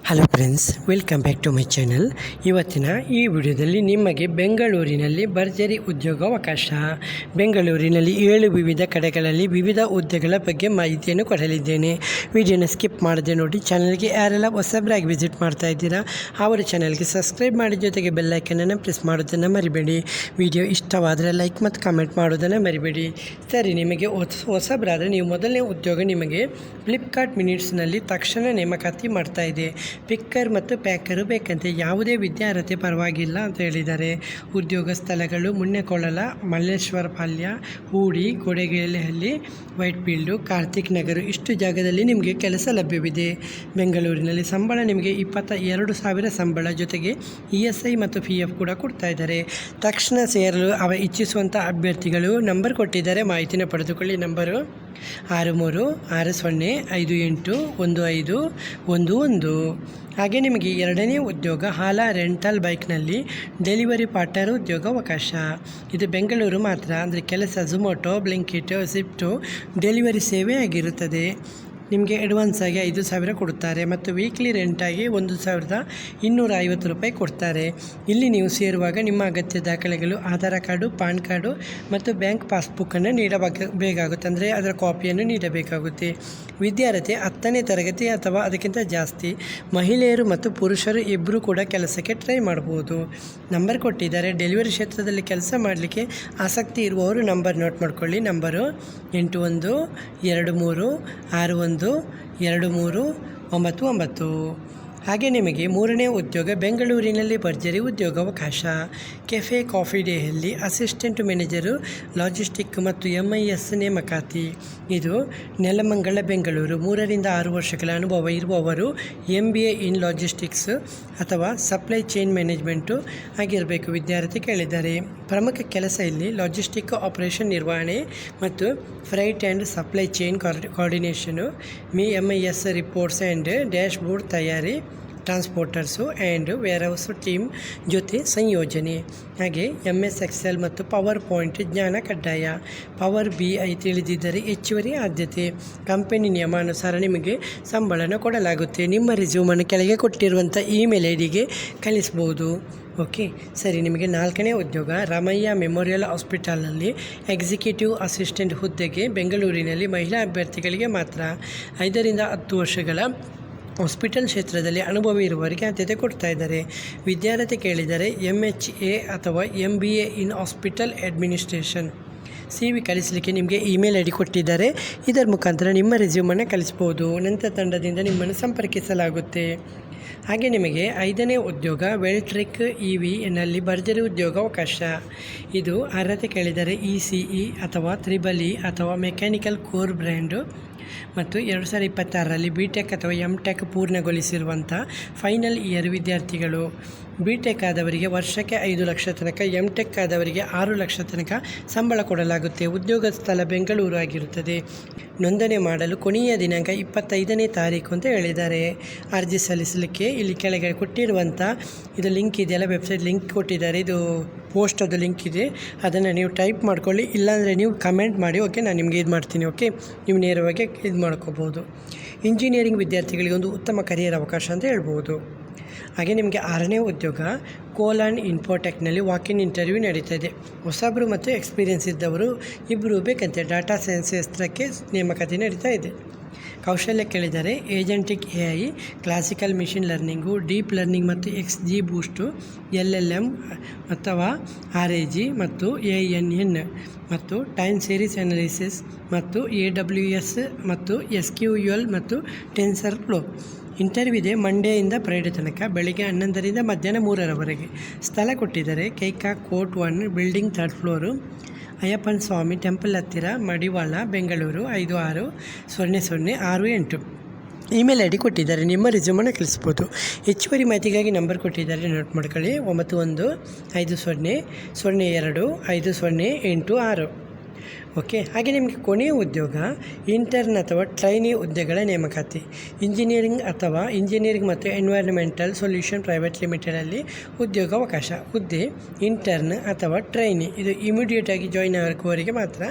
Hello friends, welcome back to my channel. ಇವತ್ತಿನ ಈ ವಿಡಿಯೋದಲ್ಲಿ ನಿಮಗೆ ಬೆಂಗಳೂರಿನಲ್ಲಿ ಭರ್ಜರಿ ಉದ್ಯೋಗಾವಕಾಶ, ಬೆಂಗಳೂರಿನಲ್ಲಿ 7 ವಿವಿಧ ಕಡೆಗಳಲ್ಲಿ ವಿವಿಧ ಹುದ್ದೆಗಳ ಬಗ್ಗೆ ಮಾಹಿತಿಯನ್ನು ಕೊಡಲಿದ್ದೇನೆ. ವಿಡಿಯೋನ ಸ್ಕಿಪ್ ಮಾಡದೆ ನೋಡಿ. ಚಾನಲ್ಗೆ ಯಾರೆಲ್ಲ ಹೊಸಬರಾಗಿ ವಿಸಿಟ್ ಮಾಡ್ತಾ ಇದ್ದೀರಾ ಅವರ ಚಾನಲ್ಗೆ ಸಬ್ಸ್ಕ್ರೈಬ್ ಮಾಡಿ, ಜೊತೆಗೆ ಬೆಲ್ಲೈಕನನ್ನು ಪ್ರೆಸ್ ಮಾಡೋದನ್ನು ಮರಿಬೇಡಿ. ವಿಡಿಯೋ ಇಷ್ಟವಾದರೆ ಲೈಕ್ ಮತ್ತು ಕಮೆಂಟ್ ಮಾಡೋದನ್ನು ಮರಿಬೇಡಿ. ಸರಿ, ನಿಮಗೆ ಹೊಸಬರಾದರೆ ನೀವು ಮೊದಲನೇ ಉದ್ಯೋಗ ನಿಮಗೆ ಫ್ಲಿಪ್ಕಾರ್ಟ್ ಮಿನಿಟ್ಸ್ನಲ್ಲಿ ತಕ್ಷಣ ನೇಮಕಾತಿ ಮಾಡ್ತಾ ಇದೆ. ಪಿಕ್ಕರ್ ಮತ್ತು ಪ್ಯಾಕರು ಬೇಕಂತೆ. ಯಾವುದೇ ವಿದ್ಯಾರ್ಹತೆ ಪರವಾಗಿಲ್ಲ ಅಂತ ಹೇಳಿದ್ದಾರೆ. ಉದ್ಯೋಗ ಸ್ಥಳಗಳು ಮುನ್ನೆಕೊಳ್ಳಲ, ಮಲ್ಲೇಶ್ವರ ಪಾಳ್ಯ, ಹೂಡಿ, ಕೊಡಗೇನಹಳ್ಳಿ, ವೈಟ್ಫೀಲ್ಡು, ಕಾರ್ತಿಕ್ ನಗರ ಇಷ್ಟು ಜಾಗದಲ್ಲಿ ನಿಮಗೆ ಕೆಲಸ ಲಭ್ಯವಿದೆ. ಬೆಂಗಳೂರಿನಲ್ಲಿ ಸಂಬಳ ನಿಮಗೆ 22,000 ಸಂಬಳ, ಜೊತೆಗೆ ESI ಮತ್ತು PF ಕೂಡ ಕೊಡ್ತಾ ಇದ್ದಾರೆ. ತಕ್ಷಣ ಸೇರಲು ಇಚ್ಛಿಸುವಂಥ ಅಭ್ಯರ್ಥಿಗಳು ನಂಬರ್ ಕೊಟ್ಟಿದ್ದಾರೆ, ಮಾಹಿತಿನ ಪಡೆದುಕೊಳ್ಳಿ. ನಂಬರು 6360581511. ಹಾಗೆ ನಿಮಗೆ ಎರಡನೇ ಉದ್ಯೋಗ ಹಾಲ ರೆಂಟಲ್ ಬೈಕ್ನಲ್ಲಿ ಡೆಲಿವರಿ ಪಾರ್ಟ್ನರ್ ಉದ್ಯೋಗಾವಕಾಶ. ಇದು ಬೆಂಗಳೂರು ಮಾತ್ರ. ಅಂದರೆ ಕೆಲಸ ಝೊಮ್ಯಾಟೊ, ಬ್ಲಿಂಕಿಟ್, ಸ್ವಿಫ್ಟು ಡೆಲಿವರಿ ಸೇವೆ ಆಗಿರುತ್ತದೆ. ನಿಮಗೆ ಅಡ್ವಾನ್ಸ್ ಆಗಿ 5,000 ಕೊಡ್ತಾರೆ ಮತ್ತು ವೀಕ್ಲಿ ರೆಂಟಾಗಿ 1,250 ರೂಪಾಯಿ ಕೊಡ್ತಾರೆ. ಇಲ್ಲಿ ನೀವು ಸೇರುವಾಗ ನಿಮ್ಮ ಅಗತ್ಯ ದಾಖಲೆಗಳು ಆಧಾರ್ ಕಾರ್ಡು, ಪಾನ್ ಕಾರ್ಡು ಮತ್ತು ಬ್ಯಾಂಕ್ ಪಾಸ್ಬುಕ್ಕನ್ನು ನೀಡಬೇಕಾಗುತ್ತೆ. ಅಂದರೆ ಅದರ ಕಾಪಿಯನ್ನು ನೀಡಬೇಕಾಗುತ್ತೆ. ವಿದ್ಯಾರ್ಹತೆ 10ನೇ ತರಗತಿ ಅಥವಾ ಅದಕ್ಕಿಂತ ಜಾಸ್ತಿ. ಮಹಿಳೆಯರು ಮತ್ತು ಪುರುಷರು ಇಬ್ಬರು ಕೂಡ ಕೆಲಸಕ್ಕೆ ಟ್ರೈ ಮಾಡ್ಬೋದು. ನಂಬರ್ ಕೊಟ್ಟಿದ್ದಾರೆ. ಡೆಲಿವರಿ ಕ್ಷೇತ್ರದಲ್ಲಿ ಕೆಲಸ ಮಾಡಲಿಕ್ಕೆ ಆಸಕ್ತಿ ಇರುವವರು ನಂಬರ್ ನೋಟ್ ಮಾಡ್ಕೊಳ್ಳಿ. ನಂಬರು 8123612399. ಹಾಗೆ ನಿಮಗೆ ಮೂರನೇ ಉದ್ಯೋಗ ಬೆಂಗಳೂರಿನಲ್ಲಿ ಭರ್ಜರಿ ಉದ್ಯೋಗಾವಕಾಶ. ಕೆಫೆ ಕಾಫಿ ಡೇಯಲ್ಲಿ ಅಸಿಸ್ಟೆಂಟ್ ಮ್ಯಾನೇಜರು ಲಾಜಿಸ್ಟಿಕ್ ಮತ್ತು MIS ನೇಮಕಾತಿ. ಇದು ನೆಲಮಂಗಲ, ಬೆಂಗಳೂರು. 3 ರಿಂದ 6 ವರ್ಷಗಳ ಅನುಭವ ಇರುವವರು MBA ಇನ್ ಲಾಜಿಸ್ಟಿಕ್ಸ್ ಅಥವಾ ಸಪ್ಲೈ ಚೈನ್ ಮ್ಯಾನೇಜ್ಮೆಂಟು ಆಗಿರಬೇಕು ವಿದ್ಯಾರ್ಥಿ ಕೇಳಿದ್ದಾರೆ. ಪ್ರಮುಖ ಕೆಲಸ ಇಲ್ಲಿ ಲಾಜಿಸ್ಟಿಕ್ ಆಪರೇಷನ್ ನಿರ್ವಹಣೆ ಮತ್ತು freight and supply chain coordination, MIS reports and dashboard ತಯಾರಿ, ಟ್ರಾನ್ಸ್ಪೋರ್ಟರ್ಸು ಆ್ಯಂಡ್ ವೇರ್ಹೌಸ್ ಟೀಮ್ ಜೊತೆ ಸಂಯೋಜನೆ. ಹಾಗೆ MS ಎಕ್ಸೆಲ್ ಮತ್ತು ಪವರ್ ಪಾಯಿಂಟ್ ಜ್ಞಾನ ಕಡ್ಡಾಯ. ಪವರ್ BI ತಿಳಿದಿದ್ದರೆ ಹೆಚ್ಚುವರಿ ಆದ್ಯತೆ. ಕಂಪನಿ ನಿಯಮಾನುಸಾರ ನಿಮಗೆ ಸಂಬಳನ ಕೊಡಲಾಗುತ್ತೆ. ನಿಮ್ಮ ರಿಸ್ಯೂಮನ್ನು ಕೆಳಗೆ ಕೊಟ್ಟಿರುವಂಥ ಇಮೇಲ್ IDಗೆ ಕಳಿಸ್ಬೋದು. ಓಕೆ, ಸರಿ. ನಿಮಗೆ 4ನೇ ಉದ್ಯೋಗ ರಾಮಯ್ಯ ಮೆಮೋರಿಯಲ್ ಹಾಸ್ಪಿಟಲ್ನಲ್ಲಿ ಎಕ್ಸಿಕ್ಯೂಟಿವ್ ಅಸಿಸ್ಟೆಂಟ್ ಹುದ್ದೆಗೆ ಬೆಂಗಳೂರಿನಲ್ಲಿ ಮಹಿಳಾ ಅಭ್ಯರ್ಥಿಗಳಿಗೆ ಮಾತ್ರ. 5 ರಿಂದ 10 ವರ್ಷಗಳ ಹಾಸ್ಪಿಟಲ್ ಕ್ಷೇತ್ರದಲ್ಲಿ ಅನುಭವ ಇರುವವರಿಗೆ ಆದ್ಯತೆ ಕೊಡ್ತಾ ಇದ್ದಾರೆ. ವಿದ್ಯಾರ್ಥಿ ಕೇಳಿದರೆ MHA ಅಥವಾ MBA ಇನ್ ಹಾಸ್ಪಿಟಲ್ ಅಡ್ಮಿನಿಸ್ಟ್ರೇಷನ್. CV ಕಳಿಸಲಿಕ್ಕೆ ನಿಮಗೆ ಇಮೇಲ್ ID ಕೊಟ್ಟಿದ್ದಾರೆ. ಇದರ ಮುಖಾಂತರ ನಿಮ್ಮ ರೆಸ್ಯೂಮನ್ನು ಕಳಿಸ್ಬೋದು. ನಂತರ ತಂಡದಿಂದ ನಿಮ್ಮನ್ನು ಸಂಪರ್ಕಿಸಲಾಗುತ್ತೆ. ಹಾಗೆ ನಿಮಗೆ 5ನೇ ಉದ್ಯೋಗ ವೆಲ್ಟ್ರಿಕ್ EVನಲ್ಲಿ ಭರ್ಜರಿ ಉದ್ಯೋಗಾವಕಾಶ. ಇದು ಅರ್ಹತೆ ಕೇಳಿದರೆ ECE ಅಥವಾ EEE ಅಥವಾ ಮೆಕ್ಯಾನಿಕಲ್ ಕೋರ್ ಬ್ರ್ಯಾಂಡು ಮತ್ತು 2026ರಲ್ಲಿ BTech ಅಥವಾ MTech ಪೂರ್ಣಗೊಳಿಸಿರುವಂಥ ಫೈನಲ್ ಇಯರ್ ವಿದ್ಯಾರ್ಥಿಗಳು. BTech ಆದವರಿಗೆ ವರ್ಷಕ್ಕೆ 5 ಲಕ್ಷ ತನಕ, MTech ಆದವರಿಗೆ 6 ಲಕ್ಷ ತನಕ ಸಂಬಳ ಕೊಡಲಾಗುತ್ತೆ. ಉದ್ಯೋಗ ಸ್ಥಳ ಬೆಂಗಳೂರು ಆಗಿರುತ್ತದೆ. ನೋಂದಣಿ ಮಾಡಲು ಕೊನೆಯ ದಿನಾಂಕ 25ನೇ ತಾರೀಕು ಅಂತ ಹೇಳಿದ್ದಾರೆ. ಅರ್ಜಿ ಸಲ್ಲಿಸಲಿಕ್ಕೆ ಇಲ್ಲಿ ಕೆಳಗೆ ಕೊಟ್ಟಿರುವಂಥ ಇದು ಲಿಂಕ್ ಇದೆಯಲ್ಲ, ವೆಬ್ಸೈಟ್ ಲಿಂಕ್ ಕೊಟ್ಟಿದ್ದಾರೆ. ಇದು ಪೋಸ್ಟದು ಲಿಂಕ್ ಇದೆ, ಅದನ್ನು ನೀವು ಟೈಪ್ ಮಾಡ್ಕೊಳ್ಳಿ. ಇಲ್ಲಾಂದರೆ ನೀವು ಕಮೆಂಟ್ ಮಾಡಿ. ಓಕೆ, ನಾನು ನಿಮಗೆ ಇದು ಮಾಡ್ತೀನಿ. ಓಕೆ, ನೀವು ನೇರವಾಗಿ ಇದು ಮಾಡ್ಕೋಬೋದು. ಇಂಜಿನಿಯರಿಂಗ್ ವಿದ್ಯಾರ್ಥಿಗಳಿಗೆ ಒಂದು ಉತ್ತಮ ಕರಿಯರ್ ಅವಕಾಶ ಅಂತ ಹೇಳ್ಬೋದು. ಹಾಗೆ ನಿಮಗೆ 6ನೇ ಉದ್ಯೋಗ ಕೋಲಾನ್ ಇನ್ಫೋಟೆಕ್ನಲ್ಲಿ ವಾಕಿನ್ ಇಂಟರ್ವ್ಯೂ ನಡೀತಾ ಇದೆ. ಹೊಸಬರು ಮತ್ತು ಎಕ್ಸ್ಪೀರಿಯೆನ್ಸ್ ಇದ್ದವರು ಇಬ್ಬರು ಬೇಕಂತೆ. ಡಾಟಾ ಸೈನ್ಸ್ ಕ್ಷೇತ್ರಕ್ಕೆ ನೇಮಕಾತಿ ನಡೀತಾ ಇದೆ. ಕೌಶಲ್ಯ ಕೇಳಿದರೆ ಏಜೆಂಟಿಕ್ AI, classical machine learning, deep learning ಮತ್ತು XG ಬೂಸ್ಟು, LLM ಅಥವಾ RAG ಮತ್ತು ANN ಮತ್ತು ಟೈಮ್ ಸೀರೀಸ್ ಅನಾಲಿಸಿಸ್ ಮತ್ತು AWS ಮತ್ತು SQL ಮತ್ತು ಟೆನ್ಸರ್ ಫ್ಲೋ. ಇಂಟರ್ವ್ಯೂ ಇದೆ ಮಂಡೆಯಿಂದ ಫ್ರೈಡೆ ತನಕ, ಬೆಳಿಗ್ಗೆ 11 ರಿಂದ ಮಧ್ಯಾಹ್ನ 3ರವರೆಗೆ. ಸ್ಥಳ ಕೊಟ್ಟಿದ್ದಾರೆ ಕೈಕಾ ಕೋರ್ಟ್ 1 ಬಿಲ್ಡಿಂಗ್ 3rd ಫ್ಲೋರು, ಅಯ್ಯಪ್ಪನ ಸ್ವಾಮಿ ಟೆಂಪಲ್ ಹತ್ತಿರ, ಮಡಿವಾಳ, ಬೆಂಗಳೂರು 560068. ಇಮೇಲ್ ID ಕೊಟ್ಟಿದ್ದಾರೆ. ನಿಮ್ಮ ರಿಸ್ಯೂಮನ್ನು ಕಳಿಸ್ಬೋದು. ಹೆಚ್ಚುವರಿ ಮಾಹಿತಿಗಾಗಿ ನಂಬರ್ ಕೊಟ್ಟಿದ್ದಾರೆ, ನೋಟ್ ಮಾಡ್ಕೊಳ್ಳಿ. 9150025086. ಓಕೆ. ಹಾಗೆ ನಿಮಗೆ ಕೊನೆಯ ಉದ್ಯೋಗ ಇಂಟರ್ನ್ ಅಥವಾ ಟ್ರೈನಿ ಹುದ್ದೆಗಳ ನೇಮಕಾತಿ. ಇಂಜಿನಿಯರಿಂಗ್ ಮತ್ತು ಎನ್ವೈರ್ನ್ಮೆಂಟಲ್ ಸೊಲ್ಯೂಷನ್ ಪ್ರೈವೇಟ್ ಲಿಮಿಟೆಡಲ್ಲಿ ಉದ್ಯೋಗಾವಕಾಶ. ಹುದ್ದೆ ಇಂಟರ್ನ್ ಅಥವಾ ಟ್ರೈನಿ. ಇದು ಇಮಿಡಿಯೇಟಾಗಿ ಜಾಯ್ನ್ ಆಗುವವರಿಗೆ ಮಾತ್ರ.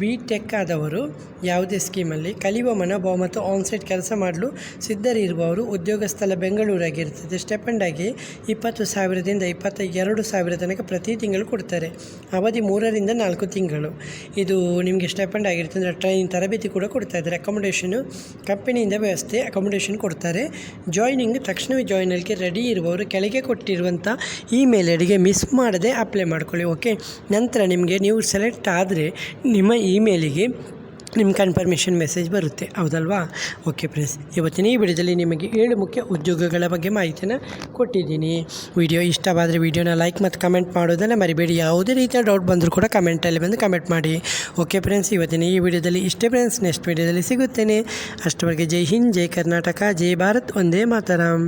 BTech ಆದವರು ಯಾವುದೇ ಸ್ಕೀಮಲ್ಲಿ ಕಲಿಯುವ ಮನೋಭಾವ ಮತ್ತು ಆನ್ಸೈಟ್ ಕೆಲಸ ಮಾಡಲು ಸಿದ್ಧರಿರುವವರು. ಉದ್ಯೋಗ ಸ್ಥಳ ಬೆಂಗಳೂರಾಗಿರ್ತದೆ. ಸ್ಟೆಪೆಂಡ್ ಆಗಿ 20,000ದಿಂದ 22,000 ತನಕ ಪ್ರತಿ ತಿಂಗಳು ಕೊಡ್ತಾರೆ. ಅವಧಿ 3 ರಿಂದ 4 ತಿಂಗಳು. ಇದು ನಿಮಗೆ ಸ್ಟೆಪೆಂಡ್ ಆಗಿರುತ್ತೆ. ಅಂದರೆ ಟ್ರೈನಿಂಗ್ ತರಬೇತಿ ಕೂಡ ಕೊಡ್ತಾ ಇದ್ದಾರೆ. ಅಕಾಮಿಡೇಷನು ಕಂಪನಿಯಿಂದ ವ್ಯವಸ್ಥೆ ಅಕಾಮಿಡೇಷನ್ ಕೊಡ್ತಾರೆ. ಜಾಯ್ನಿಂಗ್ ತಕ್ಷಣವೇ ಜಾಯ್ನಲ್ಲಿಗೆ ರೆಡಿ ಇರುವವರು ಕೆಳಗೆ ಕೊಟ್ಟಿರುವಂಥ ಇಮೇಲ್ ಐಡಿಗೆ ಮಿಸ್ ಮಾಡದೆ ಅಪ್ಲೈ ಮಾಡ್ಕೊಳ್ಳಿ. ಓಕೆ. ನಂತರ ನಿಮಗೆ ನೀವು ಸೆಲೆಕ್ಟ್ ಆದರೆ ನಿಮ್ಮ ಇಮೇಲಿಗೆ ನಿಮ್ಮ ಕನ್ಫರ್ಮೇಷನ್ ಮೆಸೇಜ್ ಬರುತ್ತೆ, ಹೌದಲ್ವಾ? ಓಕೆ ಫ್ರೆಂಡ್ಸ್, ಇವತ್ತಿನ ಈ ವಿಡಿಯೋದಲ್ಲಿ ನಿಮಗೆ 7 ಮುಖ್ಯ ಉದ್ಯೋಗಗಳ ಬಗ್ಗೆ ಮಾಹಿತಿಯನ್ನು ಕೊಟ್ಟಿದ್ದೀನಿ. ವಿಡಿಯೋ ಇಷ್ಟವಾದರೆ ವಿಡಿಯೋನ ಲೈಕ್ ಮತ್ತು ಕಮೆಂಟ್ ಮಾಡೋದನ್ನು ಮರಿಬೇಡಿ. ಯಾವುದೇ ರೀತಿಯ ಡೌಟ್ ಬಂದರೂ ಕೂಡ ಕಮೆಂಟಲ್ಲಿ ಬಂದು ಕಮೆಂಟ್ ಮಾಡಿ. ಓಕೆ ಫ್ರೆಂಡ್ಸ್, ಇವತ್ತಿನ ಈ ವಿಡಿಯೋದಲ್ಲಿ ಇಷ್ಟೇ ಫ್ರೆಂಡ್ಸ್. ನೆಕ್ಸ್ಟ್ ವಿಡಿಯೋದಲ್ಲಿ ಸಿಗುತ್ತೇನೆ. ಅಷ್ಟವರೆಗೆ ಜೈ ಹಿಂದ್, ಜೈ ಕರ್ನಾಟಕ, ಜೈ ಭಾರತ್, ಒಂದೇ ಮಾತರಂ.